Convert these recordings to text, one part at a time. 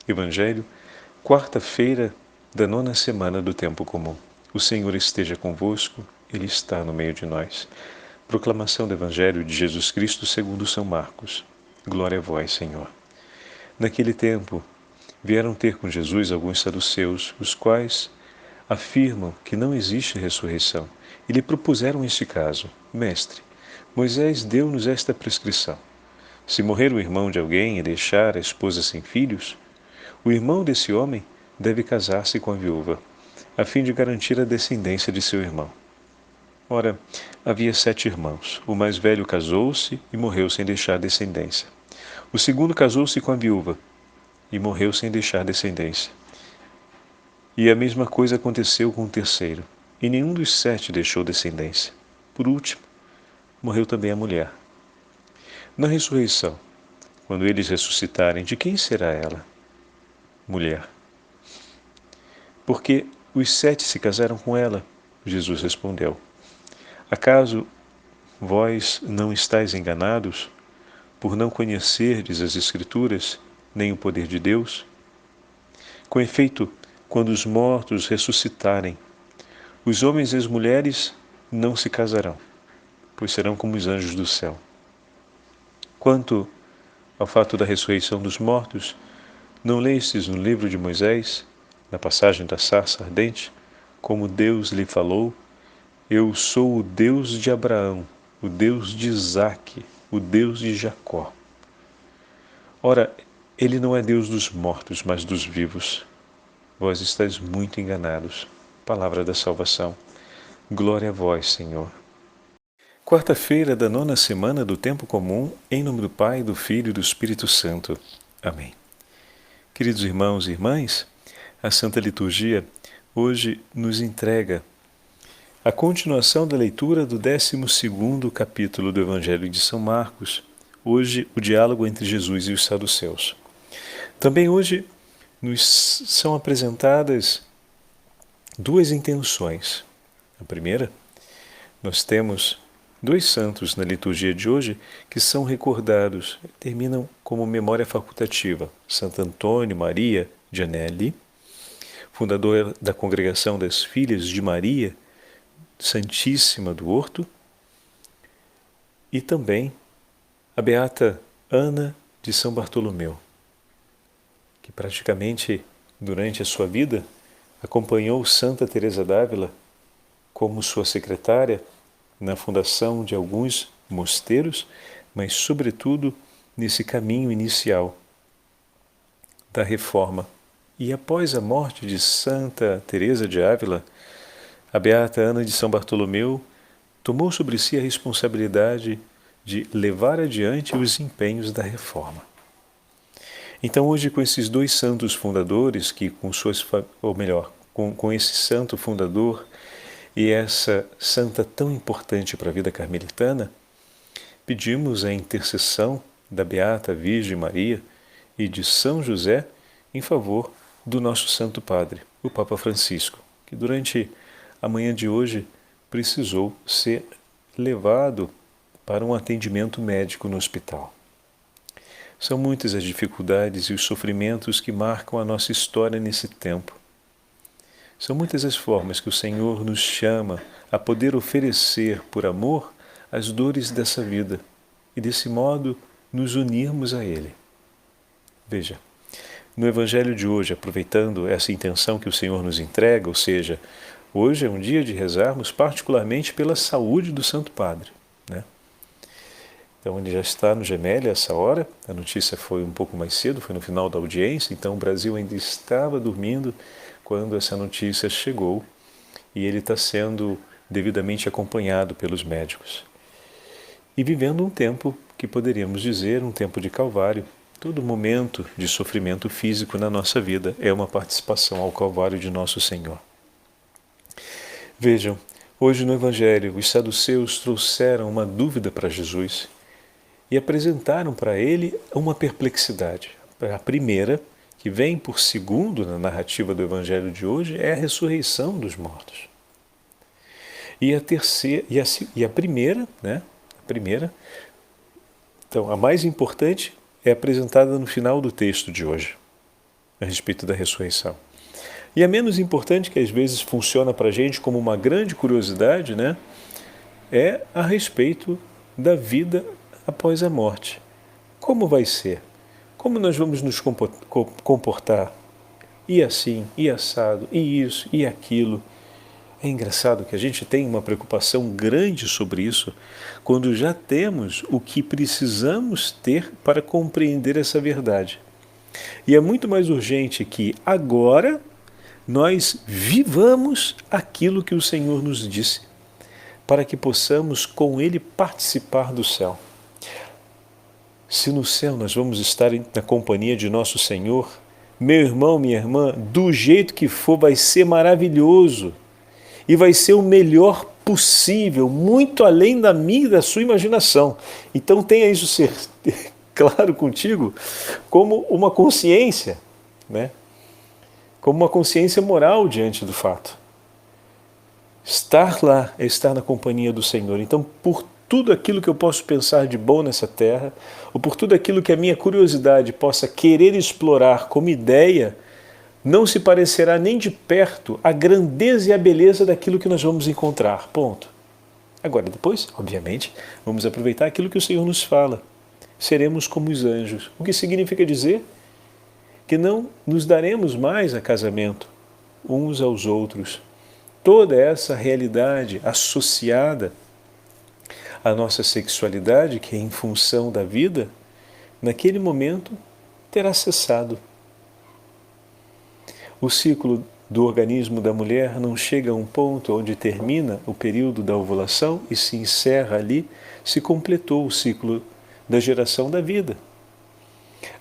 Evangelho, quarta-feira da 9ª semana do Tempo Comum. O Senhor esteja convosco, Ele está no meio de nós. Proclamação do Evangelho de Jesus Cristo segundo São Marcos. Glória a vós, Senhor. Naquele tempo, vieram ter com Jesus alguns saduceus, os quais afirmam que não existe ressurreição, e lhe propuseram este caso: Mestre, Moisés deu-nos esta prescrição. Se morrer o irmão de alguém e deixar a esposa sem filhos, o irmão desse homem deve casar-se com a viúva, a fim de garantir a descendência de seu irmão. Ora, havia 7 irmãos. O mais velho casou-se e morreu sem deixar descendência. O segundo casou-se com a viúva e morreu sem deixar descendência. E a mesma coisa aconteceu com o terceiro, e nenhum dos 7 deixou descendência. Por último, morreu também a mulher. Na ressurreição, quando eles ressuscitarem, de quem será ela? Mulher. Porque os 7 se casaram com ela. Jesus respondeu: Acaso vós não estáis enganados por não conhecerdes as Escrituras, nem o poder de Deus? Com efeito, quando os mortos ressuscitarem, os homens e as mulheres não se casarão, pois serão como os anjos do céu. Quanto ao fato da ressurreição dos mortos, não lestes no livro de Moisés, na passagem da sarça ardente, como Deus lhe falou: Eu sou o Deus de Abraão, o Deus de Isaque, o Deus de Jacó. Ora, ele não é Deus dos mortos, mas dos vivos. Vós estáis muito enganados. Palavra da salvação. Glória a vós, Senhor. Quarta-feira da 9ª semana do Tempo Comum, em nome do Pai, do Filho e do Espírito Santo. Amém. Queridos irmãos e irmãs, a Santa Liturgia hoje nos entrega a continuação da leitura do 12º capítulo do Evangelho de São Marcos, hoje o diálogo entre Jesus e os saduceus. Também hoje nos são apresentadas 2 intenções. A primeira, nós temos 2 santos na liturgia de hoje que são recordados, terminam como memória facultativa: Santo Antônio Maria de Anelli, fundador da Congregação das Filhas de Maria Santíssima do Horto, e também a beata Ana de São Bartolomeu, que praticamente durante a sua vida acompanhou Santa Teresa d'Ávila como sua secretária na fundação de alguns mosteiros, mas sobretudo nesse caminho inicial da reforma. E após a morte de Santa Teresa de Ávila, a beata Ana de São Bartolomeu tomou sobre si a responsabilidade de levar adiante os empenhos da reforma. Então hoje, com esses 2 santos fundadores, que com esse santo fundador e essa santa tão importante para a vida carmelitana, pedimos a intercessão da Beata Virgem Maria e de São José em favor do nosso Santo Padre, o Papa Francisco, que durante a manhã de hoje precisou ser levado para um atendimento médico no hospital. São muitas as dificuldades e os sofrimentos que marcam a nossa história nesse tempo. São muitas as formas que o Senhor nos chama a poder oferecer por amor as dores dessa vida e, desse modo, nos unirmos a Ele. Veja, no Evangelho de hoje, aproveitando essa intenção que o Senhor nos entrega, ou seja, hoje é um dia de rezarmos particularmente pela saúde do Santo Padre, né? Então ele já está no Gemelli a essa hora, a notícia foi um pouco mais cedo, foi no final da audiência, então o Brasil ainda estava dormindo quando essa notícia chegou e ele está sendo devidamente acompanhado pelos médicos. E vivendo um tempo que poderíamos dizer um tempo de Calvário. Todo momento de sofrimento físico na nossa vida é uma participação ao Calvário de Nosso Senhor. Vejam, hoje no Evangelho, os saduceus trouxeram uma dúvida para Jesus e apresentaram para ele uma perplexidade. A primeira, que vem por segundo na narrativa do Evangelho de hoje, é a ressurreição dos mortos. E a terceira, e a primeira, né? Então, a mais importante é apresentada no final do texto de hoje. a respeito da ressurreição. E a menos importante, que às vezes funciona para a gente como uma grande curiosidade, né, é a respeito da vida após a morte. Como vai ser? Como nós vamos nos comportar? E assim, e assado, e isso, e aquilo. É engraçado que a gente tem uma preocupação grande sobre isso quando já temos o que precisamos ter para compreender essa verdade. E é muito mais urgente que agora nós vivamos aquilo que o Senhor nos disse, para que possamos com Ele participar do céu. Se no céu nós vamos estar na companhia de nosso Senhor, meu irmão, minha irmã, do jeito que for, vai ser maravilhoso. E vai ser o melhor possível, muito além da minha e da sua imaginação. Então tenha isso ser claro contigo como uma consciência, né? Como uma consciência moral diante do fato. Estar lá é estar na companhia do Senhor. Então, por tudo aquilo que eu posso pensar de bom nessa terra, ou por tudo aquilo que a minha curiosidade possa querer explorar como ideia, não se parecerá nem de perto a grandeza e a beleza daquilo que nós vamos encontrar. Ponto. Agora, depois, obviamente, vamos aproveitar aquilo que o Senhor nos fala. Seremos como os anjos. O que significa dizer que não nos daremos mais a casamento uns aos outros. Toda essa realidade associada à nossa sexualidade, que é em função da vida, naquele momento terá cessado. O ciclo do organismo da mulher não chega a um ponto onde termina o período da ovulação e se encerra ali, se completou o ciclo da geração da vida.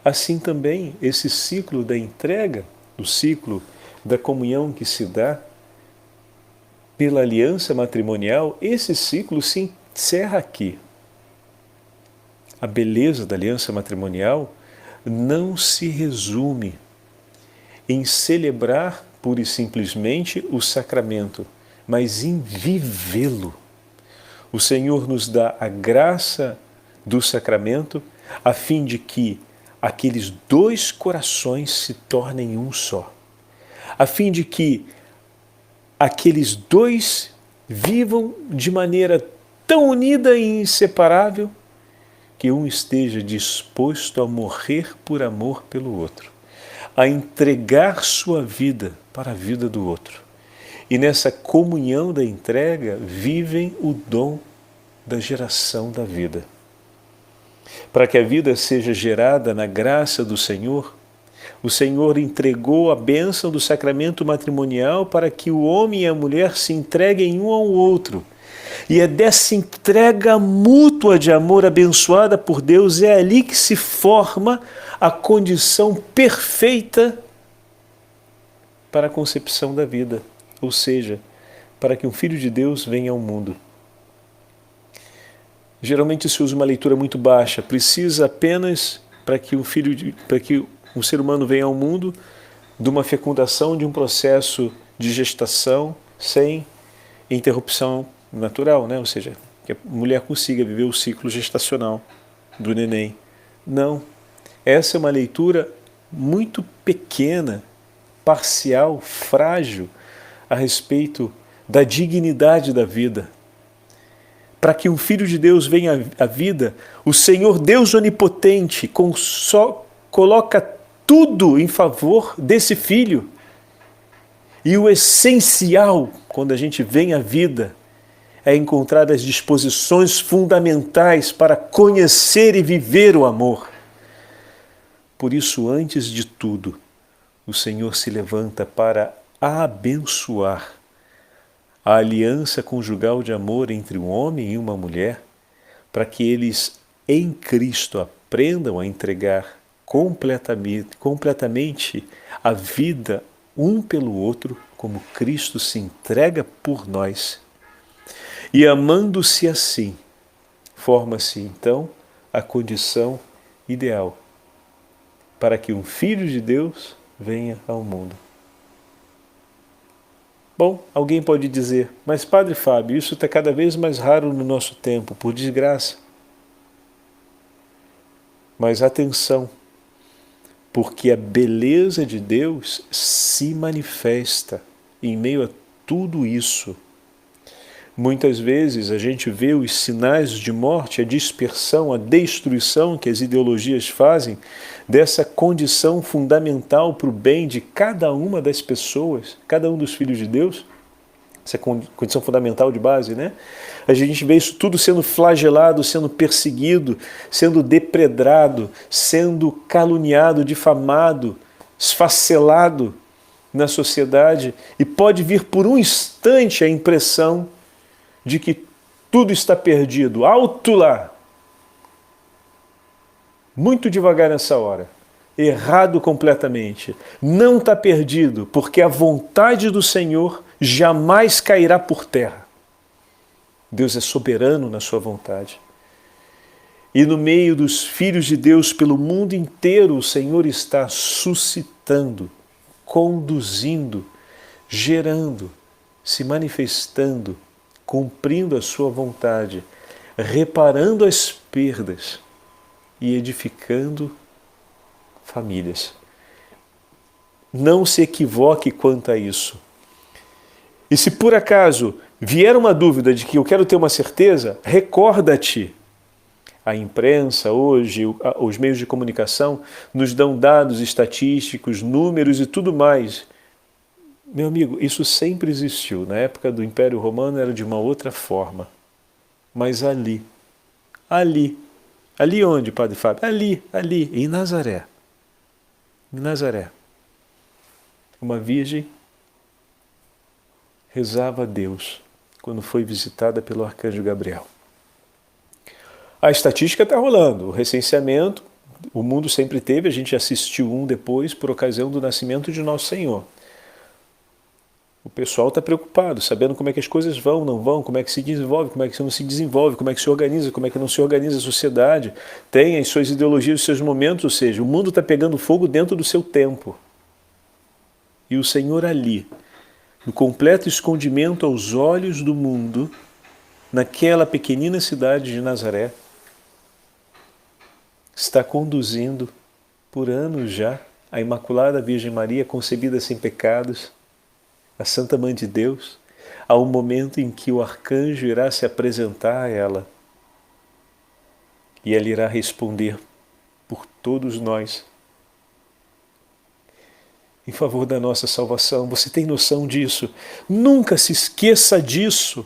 Assim também, esse ciclo da entrega, o ciclo da comunhão que se dá pela aliança matrimonial, esse ciclo se encerra aqui. A beleza da aliança matrimonial não se resume em celebrar pura e simplesmente o sacramento, mas em vivê-lo. O Senhor nos dá a graça do sacramento a fim de que aqueles dois corações se tornem um só, a fim de que aqueles dois vivam de maneira tão unida e inseparável que um esteja disposto a morrer por amor pelo outro, a entregar sua vida para a vida do outro. E nessa comunhão da entrega vivem o dom da geração da vida. Para que a vida seja gerada na graça do Senhor, o Senhor entregou a bênção do sacramento matrimonial para que o homem e a mulher se entreguem um ao outro. E é dessa entrega mútua de amor abençoada por Deus, é ali que se forma a condição perfeita para a concepção da vida, ou seja, para que um filho de Deus venha ao mundo. Geralmente se usa uma leitura muito baixa, precisa apenas para que um ser humano venha ao mundo de uma fecundação, de um processo de gestação sem interrupção natural, né? Ou seja, que a mulher consiga viver o ciclo gestacional do neném. Não. Essa é uma leitura muito pequena, parcial, frágil a respeito da dignidade da vida. Para que um filho de Deus venha à vida, o Senhor Deus Onipotente coloca tudo em favor desse filho. E o essencial, quando a gente vem à vida, é encontrar as disposições fundamentais para conhecer e viver o amor. Por isso, antes de tudo, o Senhor se levanta para abençoar a aliança conjugal de amor entre um homem e uma mulher, para que eles em Cristo aprendam a entregar completamente a vida um pelo outro, como Cristo se entrega por nós. E amando-se assim, forma-se então a condição ideal para que um filho de Deus venha ao mundo. Bom, alguém pode dizer, mas Padre Fábio, isso está cada vez mais raro no nosso tempo, por desgraça. Mas atenção, porque a beleza de Deus se manifesta em meio a tudo isso. Muitas vezes a gente vê os sinais de morte, a dispersão, a destruição que as ideologias fazem dessa condição fundamental para o bem de cada uma das pessoas, cada um dos filhos de Deus, essa condição fundamental de base, né? A gente vê isso tudo sendo flagelado, sendo perseguido, sendo depredado, sendo caluniado, difamado, esfacelado na sociedade, e pode vir por um instante a impressão de que tudo está perdido. Alto lá! Muito devagar nessa hora. Errado completamente. Não está perdido, porque a vontade do Senhor jamais cairá por terra. Deus é soberano na sua vontade. E no meio dos filhos de Deus pelo mundo inteiro, o Senhor está suscitando, conduzindo, gerando, se manifestando, cumprindo a sua vontade, reparando as perdas e edificando famílias. Não se equivoque quanto a isso. E se por acaso vier uma dúvida de que eu quero ter uma certeza, recorda-te. A imprensa hoje, os meios de comunicação nos dão dados estatísticos, números e tudo mais. Meu amigo, isso sempre existiu. Na época do Império Romano era de uma outra forma. Mas ali onde, Padre Fábio? Ali, em Nazaré. Em Nazaré. Uma virgem rezava a Deus quando foi visitada pelo arcanjo Gabriel. A estatística está rolando, o recenseamento, o mundo sempre teve, a gente assistiu um depois por ocasião do nascimento de Nosso Senhor. O pessoal está preocupado, sabendo como é que as coisas vão, não vão, como é que se desenvolve, como é que não se desenvolve, como é que se organiza, como é que não se organiza a sociedade. Tem as suas ideologias, os seus momentos, ou seja, o mundo está pegando fogo dentro do seu tempo. E o Senhor ali, no completo escondimento aos olhos do mundo, naquela pequenina cidade de Nazaré, está conduzindo por anos já a Imaculada Virgem Maria, concebida sem pecados, a Santa Mãe de Deus, ao momento em que o arcanjo irá se apresentar a ela e ela irá responder por todos nós em favor da nossa salvação. Você tem noção disso? Nunca se esqueça disso.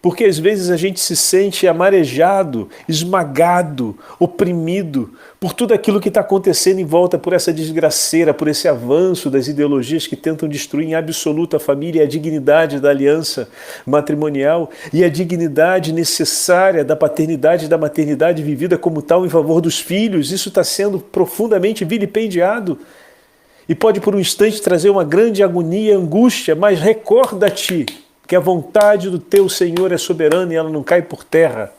Porque às vezes a gente se sente amarejado, esmagado, oprimido por tudo aquilo que está acontecendo em volta, por essa desgraceira, por esse avanço das ideologias que tentam destruir em absoluto a família e a dignidade da aliança matrimonial e a dignidade necessária da paternidade e da maternidade vivida como tal em favor dos filhos. Isso está sendo profundamente vilipendiado e pode por um instante trazer uma grande agonia, angústia, mas recorda-te que a vontade do teu Senhor é soberana e ela não cai por terra.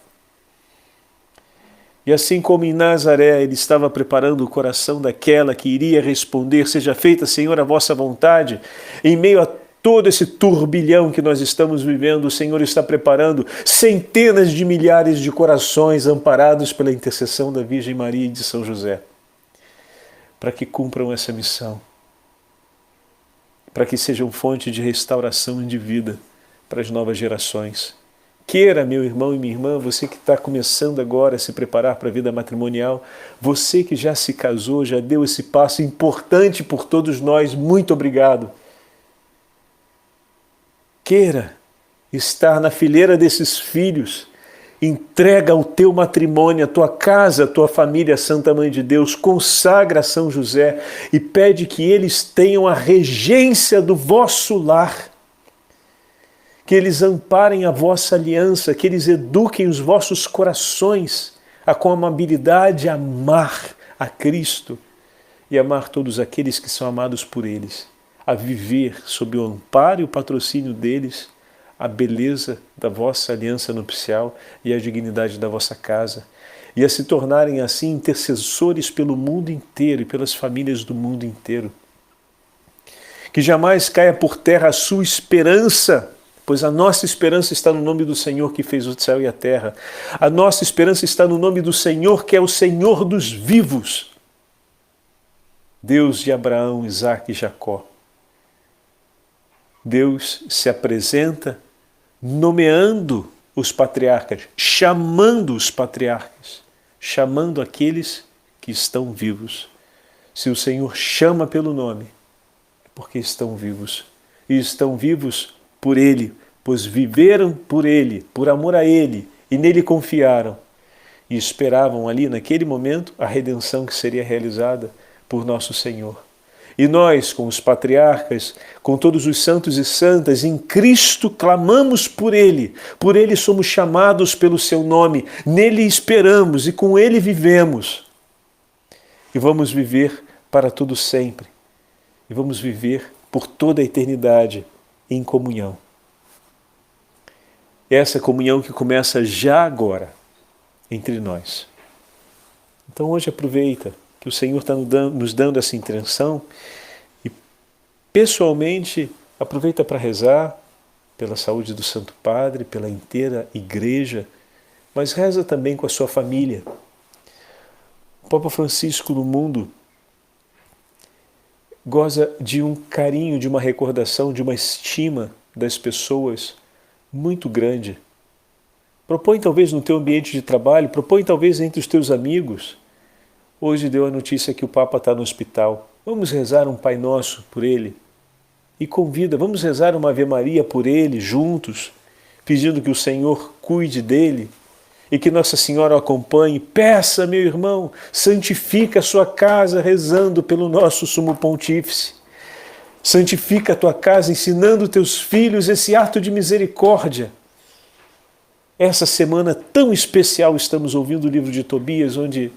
E assim como em Nazaré ele estava preparando o coração daquela que iria responder, seja feita, Senhor, a vossa vontade, em meio a todo esse turbilhão que nós estamos vivendo, o Senhor está preparando centenas de milhares de corações amparados pela intercessão da Virgem Maria e de São José, para que cumpram essa missão, para que sejam fonte de restauração e de vida para as novas gerações. Queira, meu irmão e minha irmã, você que está começando agora a se preparar para a vida matrimonial, você que já se casou, já deu esse passo importante por todos nós, muito obrigado. Queira estar na fileira desses filhos, entrega o teu matrimônio, a tua casa, a tua família, a Santa Mãe de Deus, consagra a São José e pede que eles tenham a regência do vosso lar, que eles amparem a vossa aliança, que eles eduquem os vossos corações a com amabilidade amar a Cristo e amar todos aqueles que são amados por eles, a viver sob o amparo e o patrocínio deles a beleza da vossa aliança nupcial e a dignidade da vossa casa, e a se tornarem assim intercessores pelo mundo inteiro e pelas famílias do mundo inteiro. Que jamais caia por terra a sua esperança, pois a nossa esperança está no nome do Senhor que fez o céu e a terra. A nossa esperança está no nome do Senhor, que é o Senhor dos vivos. Deus de Abraão, Isaque e Jacó. Deus se apresenta nomeando os patriarcas, chamando os patriarcas, chamando aqueles que estão vivos. Se o Senhor chama pelo nome, é porque estão vivos. E estão vivos por Ele, pois viveram por Ele, por amor a Ele, e nele confiaram. E esperavam ali, naquele momento, a redenção que seria realizada por nosso Senhor. E nós, com os patriarcas, com todos os santos e santas, em Cristo clamamos por Ele somos chamados pelo Seu nome, nele esperamos e com Ele vivemos. E vamos viver para todo sempre. E vamos viver por toda a eternidade em comunhão. Essa comunhão que começa já agora entre nós. Então hoje aproveita que o Senhor está nos dando essa intenção e pessoalmente aproveita para rezar pela saúde do Santo Padre, pela inteira Igreja, mas reza também com a sua família. O Papa Francisco no mundo goza de um carinho, de uma recordação, de uma estima das pessoas muito grande. Propõe talvez no teu ambiente de trabalho, propõe talvez entre os teus amigos. Hoje deu a notícia que o Papa está no hospital. Vamos rezar um Pai Nosso por ele. E convida, vamos rezar uma Ave Maria por ele, juntos, pedindo que o Senhor cuide dele e que Nossa Senhora o acompanhe. Peça, meu irmão, santifica a sua casa rezando pelo nosso Sumo Pontífice. Santifica a tua casa ensinando teus filhos esse ato de misericórdia. Essa semana tão especial estamos ouvindo o livro de Tobias, onde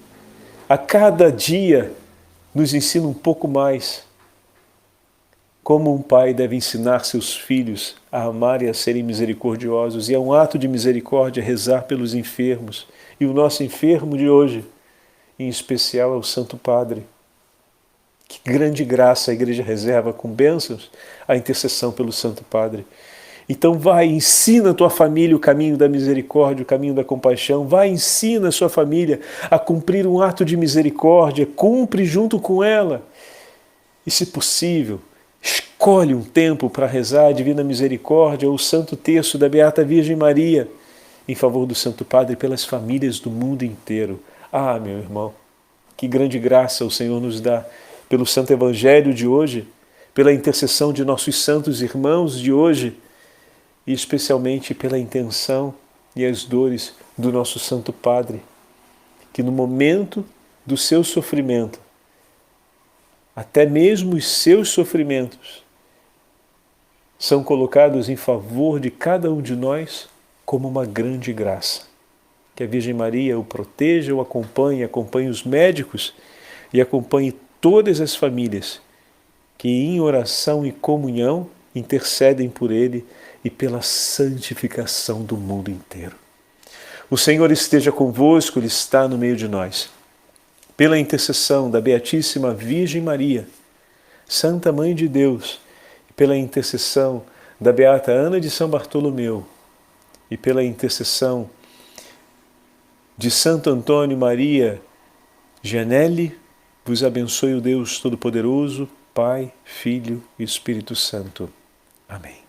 a cada dia nos ensina um pouco mais como um pai deve ensinar seus filhos a amar e a serem misericordiosos. E é um ato de misericórdia rezar pelos enfermos. E o nosso enfermo de hoje, em especial, é o Santo Padre. Que grande graça a Igreja reserva com bênçãos a intercessão pelo Santo Padre. Então vai, ensina a tua família o caminho da misericórdia, o caminho da compaixão. Vai, ensina a sua família a cumprir um ato de misericórdia. Cumpre junto com ela. E se possível, escolhe um tempo para rezar a Divina Misericórdia ou o Santo Terço da Beata Virgem Maria em favor do Santo Padre pelas famílias do mundo inteiro. Ah, meu irmão, que grande graça o Senhor nos dá pelo Santo Evangelho de hoje, pela intercessão de nossos santos irmãos de hoje, e especialmente pela intenção e as dores do nosso Santo Padre, que no momento do seu sofrimento, até mesmo os seus sofrimentos, são colocados em favor de cada um de nós como uma grande graça. Que a Virgem Maria o proteja, o acompanhe os médicos e acompanhe todas as famílias que em oração e comunhão intercedem por ele e pela santificação do mundo inteiro. O Senhor esteja convosco, Ele está no meio de nós. Pela intercessão da Beatíssima Virgem Maria, Santa Mãe de Deus, e pela intercessão da Beata Ana de São Bartolomeu, e pela intercessão de Santo Antônio Maria Gianelli, vos abençoe o Deus Todo-Poderoso, Pai, Filho e Espírito Santo. Amém.